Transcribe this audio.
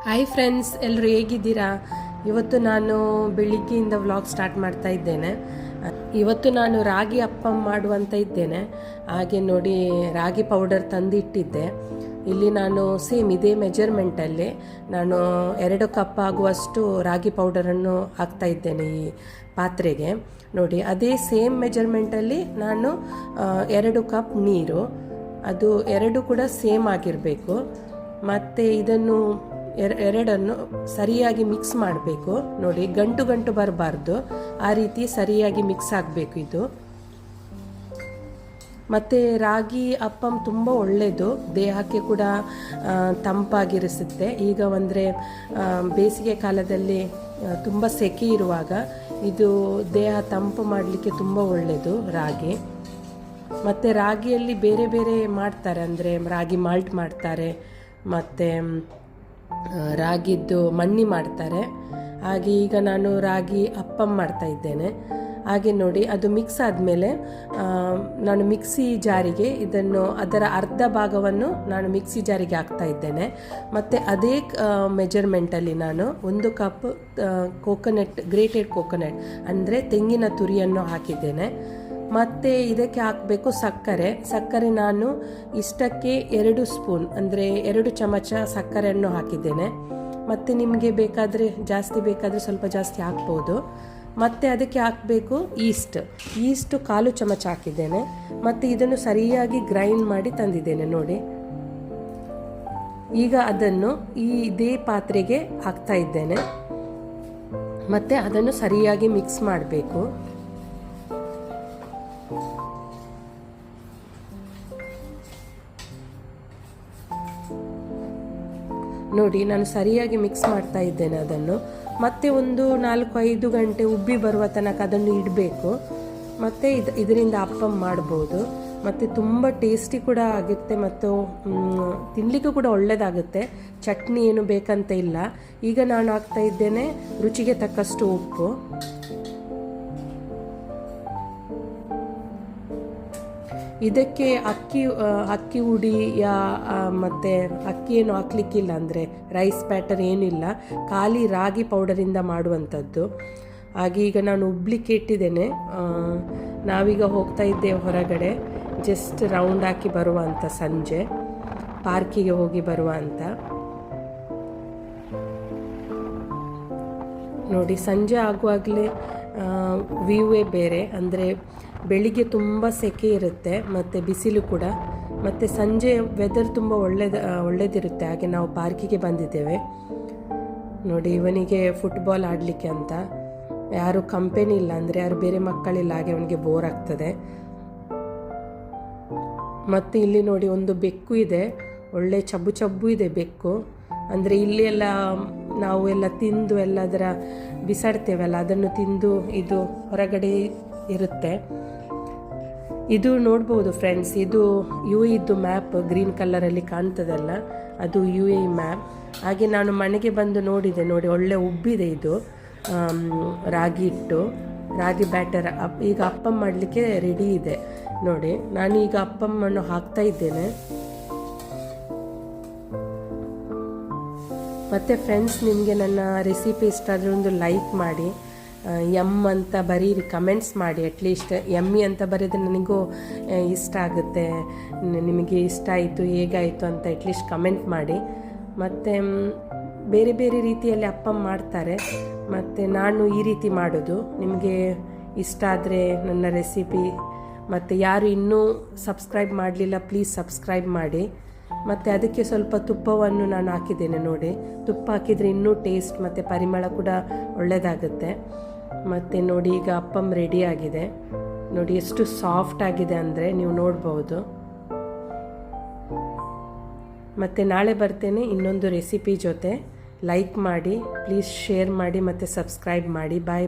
Hi friends, ಎಲ್ಲರೂ ಹೇಗಿದ್ದೀರಾ? ಇವತ್ತು ನಾನು ಬೆಳಿಗ್ಗೆಯಿಂದ ವ್ಲಾಗ್ ಸ್ಟಾರ್ಟ್ ಮಾಡ್ತಾ ಇದ್ದೇನೆ. ಇವತ್ತು ನಾನು ರಾಗಿ ಅಪ್ಪಂ ಮಾಡುವಂತ ಇದ್ದೇನೆ. ಹಾಗೆ ನೋಡಿ, ರಾಗಿ ಪೌಡರ್ ತಂದಿಟ್ಟಿದ್ದೆ. ಇಲ್ಲಿ ನಾನು ಸೇಮ್ ಇದೇ ಮೆಜರ್ಮೆಂಟಲ್ಲಿ ನಾನು 2 ಕಪ್ ಆಗುವಷ್ಟು ರಾಗಿ ಪೌಡರನ್ನು ಹಾಕ್ತಾ ಇದ್ದೇನೆ ಈ ಪಾತ್ರೆಗೆ. ನೋಡಿ, ಅದೇ ಸೇಮ್ ಮೆಜರ್ಮೆಂಟಲ್ಲಿ ನಾನು 2 ಕಪ್ ನೀರು, ಅದು 2 ಕೂಡ ಸೇಮ್ ಆಗಿರಬೇಕು. ಮತ್ತು ಇದನ್ನು ಎರಡನ್ನು ಸರಿಯಾಗಿ ಮಿಕ್ಸ್ ಮಾಡಬೇಕು. ನೋಡಿ, ಗಂಟು ಗಂಟು ಬರಬಾರ್ದು, ಆ ರೀತಿ ಸರಿಯಾಗಿ ಮಿಕ್ಸ್ ಆಗಬೇಕು ಇದು. ಮತ್ತು ರಾಗಿ ಅಪ್ಪಂ ತುಂಬ ಒಳ್ಳೆಯದು, ದೇಹಕ್ಕೆ ಕೂಡ ತಂಪಾಗಿರಿಸುತ್ತೆ. ಈಗ ಅಂದರೆ ಬೇಸಿಗೆ ಕಾಲದಲ್ಲಿ ತುಂಬ ಸೆಕೆ ಇರುವಾಗ ಇದು ದೇಹ ತಂಪು ಮಾಡಲಿಕ್ಕೆ ತುಂಬ ಒಳ್ಳೆಯದು ರಾಗಿ. ಮತ್ತು ರಾಗಿಯಲ್ಲಿ ಬೇರೆ ಬೇರೆ ಮಾಡ್ತಾರೆ, ಅಂದರೆ ರಾಗಿ ಮಾಲ್ಟ್ ಮಾಡ್ತಾರೆ, ಮತ್ತು ರಾಗಿದ್ದು ಮಣ್ಣಿ ಮಾಡ್ತಾರೆ. ಹಾಗೆ ಈಗ ನಾನು ರಾಗಿ ಅಪ್ಪಂ ಮಾಡ್ತಾ ಇದ್ದೇನೆ. ಹಾಗೆ ನೋಡಿ, ಅದು ಮಿಕ್ಸ್ ಆದಮೇಲೆ ನಾನು ಮಿಕ್ಸಿ ಜಾರಿಗೆ ಅದರ ಅರ್ಧ ಭಾಗವನ್ನು ನಾನು ಮಿಕ್ಸಿ ಜಾರಿಗೆ ಹಾಕ್ತಾ ಇದ್ದೇನೆ. ಮತ್ತು ಅದೇ ಮೆಜರ್ಮೆಂಟಲ್ಲಿ ನಾನು 1 ಕಪ್ ಗ್ರೇಟೆಡ್ ಕೋಕೋನಟ್ ಅಂದರೆ ತೆಂಗಿನ ತುರಿಯನ್ನು ಹಾಕಿದ್ದೇನೆ. ಮತ್ತು ಇದಕ್ಕೆ ಹಾಕಬೇಕು ಸಕ್ಕರೆ ನಾನು ಇಷ್ಟಕ್ಕೆ 2 ಸ್ಪೂನ್ ಅಂದರೆ 2 ಚಮಚ ಸಕ್ಕರೆಯನ್ನು ಹಾಕಿದ್ದೇನೆ. ಮತ್ತು ನಿಮಗೆ ಬೇಕಾದರೆ ಜಾಸ್ತಿ ಬೇಕಾದರೆ ಸ್ವಲ್ಪ ಜಾಸ್ತಿ ಹಾಕ್ಬೋದು. ಮತ್ತು ಅದಕ್ಕೆ ಹಾಕಬೇಕು ಈಸ್ಟ್ 1/4 ಚಮಚ ಹಾಕಿದ್ದೇನೆ. ಮತ್ತು ಇದನ್ನು ಸರಿಯಾಗಿ ಗ್ರೈಂಡ್ ಮಾಡಿ ತಂದಿದ್ದೇನೆ ನೋಡಿ. ಈಗ ಅದನ್ನು ಇದೇ ಪಾತ್ರೆಗೆ ಹಾಕ್ತಾ ಇದ್ದೇನೆ. ಮತ್ತು ಅದನ್ನು ಸರಿಯಾಗಿ ಮಿಕ್ಸ್ ಮಾಡಬೇಕು. ನೋಡಿ, ನಾನು ಸರಿಯಾಗಿ ಮಿಕ್ಸ್ ಮಾಡ್ತಾ ಇದ್ದೇನೆ ಅದನ್ನು. ಮತ್ತೆ ಒಂದು 4-5 ಗಂಟೆ ಉಬ್ಬಿ ಬರುವ ತನಕ ಅದನ್ನು ಇಡಬೇಕು. ಮತ್ತು ಇದರಿಂದ ಅಪ್ಪಂ ಮಾಡ್ಬೋದು. ಮತ್ತು ತುಂಬ ಟೇಸ್ಟಿ ಕೂಡ ಆಗುತ್ತೆ, ಮತ್ತು ತಿನ್ನಲಿಕ್ಕೂ ಕೂಡ ಒಳ್ಳೆಯದಾಗುತ್ತೆ. ಚಟ್ನಿ ಏನು ಬೇಕಂತ ಇಲ್ಲ. ಈಗ ನಾನು ಹಾಕ್ತಾ ಇದ್ದೇನೆ ರುಚಿಗೆ ತಕ್ಕಷ್ಟು ಉಪ್ಪು. ಇದಕ್ಕೆ ಅಕ್ಕಿ ಹುಡಿ ಮತ್ತು ಅಕ್ಕಿ ಏನು ಹಾಕ್ಲಿಕ್ಕಿಲ್ಲ, ಅಂದರೆ ರೈಸ್ ಬ್ಯಾಟರ್ ಏನಿಲ್ಲ, ಖಾಲಿ ರಾಗಿ ಪೌಡರಿಂದ ಮಾಡುವಂಥದ್ದು. ಹಾಗೆ ಈಗ ನಾನು ಉಬ್ಲಿಕ್ಕೆ ಇಟ್ಟಿದ್ದೇನೆ. ನಾವೀಗ ಹೋಗ್ತಾ ಇದ್ದೇವೆ ಹೊರಗಡೆ, ಜಸ್ಟ್ ರೌಂಡ್ ಹಾಕಿ ಬರುವ ಅಂತ, ಸಂಜೆ ಪಾರ್ಕಿಗೆ ಹೋಗಿ ಬರುವ ಅಂತ. ನೋಡಿ, ಸಂಜೆ ಆಗುವಾಗಲೇ ವ್ಯೂವೇ ಬೇರೆ. ಅಂದರೆ ಬೆಳಿಗ್ಗೆ ತುಂಬ ಸೆಕೆ ಇರುತ್ತೆ ಮತ್ತು ಬಿಸಿಲು ಕೂಡ, ಮತ್ತು ಸಂಜೆ ವೆದರ್ ತುಂಬ ಒಳ್ಳೆಯದಿರುತ್ತೆ. ಹಾಗೆ ನಾವು ಪಾರ್ಕಿಗೆ ಬಂದಿದ್ದೇವೆ. ನೋಡಿ, ಇವನಿಗೆ ಫುಟ್ಬಾಲ್ ಆಡಲಿಕ್ಕೆ ಅಂತ ಯಾರು ಕಂಪೆನಿ ಇಲ್ಲ, ಅಂದರೆ ಯಾರು ಬೇರೆ ಮಕ್ಕಳಿಲ್ಲ, ಹಾಗೆ ಅವನಿಗೆ ಬೋರ್ ಆಗ್ತದೆ. ಮತ್ತು ಇಲ್ಲಿ ನೋಡಿ, ಒಂದು ಬೆಕ್ಕು ಇದೆ, ಒಳ್ಳೆ ಚಬ್ಬು ಇದೆ ಬೆಕ್ಕು. ಅಂದರೆ ಇಲ್ಲಿ ಎಲ್ಲ ನಾವು ಎಲ್ಲ ತಿಂದು ಎಲ್ಲದರ ಬಿಸಾಡ್ತೇವಲ್ಲ, ಅದನ್ನು ತಿಂದು ಇದು ಹೊರಗಡೆ ಇರುತ್ತೆ. ಇದು ನೋಡ್ಬೋದು ಫ್ರೆಂಡ್ಸ್, ಇದು UAE ಮ್ಯಾಪ್ ಗ್ರೀನ್ ಕಲರಲ್ಲಿ ಕಾಣ್ತದಲ್ಲ, ಅದು UAE ಮ್ಯಾಪ್. ಹಾಗೆ ನಾನು ಮನೆಗೆ ಬಂದು ನೋಡಿದೆ, ನೋಡಿ ಒಳ್ಳೆ ಉಬ್ಬಿದೆ ಇದು ರಾಗಿ ಹಿಟ್ಟು, ರಾಗಿ ಬ್ಯಾಟರ್. ಈಗ ಅಪ್ಪಂ ಮಾಡಲಿಕ್ಕೆ ರೆಡಿ ಇದೆ. ನೋಡಿ, ನಾನೀಗ ಅಪ್ಪಮ್ಮನ್ನು ಹಾಕ್ತಾ ಇದ್ದೇನೆ. ಮತ್ತು ಫ್ರೆಂಡ್ಸ್, ನಿಮಗೆ ನನ್ನ ರೆಸಿಪಿ ಇಷ್ಟ ಆದರೆ ಒಂದು ಲೈಕ್ ಮಾಡಿ, ಅಂತ ಬರೀರಿ, ಕಮೆಂಟ್ಸ್ ಮಾಡಿ. ಅಟ್ಲೀಸ್ಟ್ ಯಮ್ಮಿ ಅಂತ ಬರೆದ್ರೆ ನನಗೂ ಇಷ್ಟ ಆಗುತ್ತೆ. ನಿಮಗೆ ಇಷ್ಟ ಆಯಿತು, ಹೇಗಾಯಿತು ಅಂತ ಅಟ್ಲೀಸ್ಟ್ ಕಮೆಂಟ್ ಮಾಡಿ. ಮತ್ತು ಬೇರೆ ಬೇರೆ ರೀತಿಯಲ್ಲಿ ಅಪ್ಪಂ ಮಾಡ್ತಾರೆ, ಮತ್ತು ನಾನು ಈ ರೀತಿ ಮಾಡೋದು. ನಿಮಗೆ ಇಷ್ಟ ಆದರೆ ನನ್ನ ರೆಸಿಪಿ, ಮತ್ತು ಯಾರು ಇನ್ನೂ ಸಬ್ಸ್ಕ್ರೈಬ್ ಮಾಡಲಿಲ್ಲ ಪ್ಲೀಸ್ ಸಬ್ಸ್ಕ್ರೈಬ್ ಮಾಡಿ. ಮತ್ತು ಅದಕ್ಕೆ ಸ್ವಲ್ಪ ತುಪ್ಪವನ್ನು ನಾನು ಹಾಕಿದ್ದೇನೆ. ನೋಡಿ, ತುಪ್ಪ ಹಾಕಿದರೆ ಇನ್ನೂ ಟೇಸ್ಟ್ ಮತ್ತು ಪರಿಮಳ ಕೂಡ ಒಳ್ಳೆಯದಾಗುತ್ತೆ. ಮತ್ತು ನೋಡಿ, ಈಗ ಅಪ್ಪಂ ರೆಡಿ ಆಗಿದೆ. ನೋಡಿ ಎಷ್ಟು ಸಾಫ್ಟ್ ಆಗಿದೆ ಅಂದರೆ ನೀವು ನೋಡ್ಬೋದು. ಮತ್ತು ನಾಳೆ ಬರ್ತೇನೆ ಇನ್ನೊಂದು ರೆಸಿಪಿ ಜೊತೆ. ಲೈಕ್ ಮಾಡಿ, ಪ್ಲೀಸ್ ಶೇರ್ ಮಾಡಿ, ಮತ್ತು ಸಬ್ಸ್ಕ್ರೈಬ್ ಮಾಡಿ. ಬಾಯ್.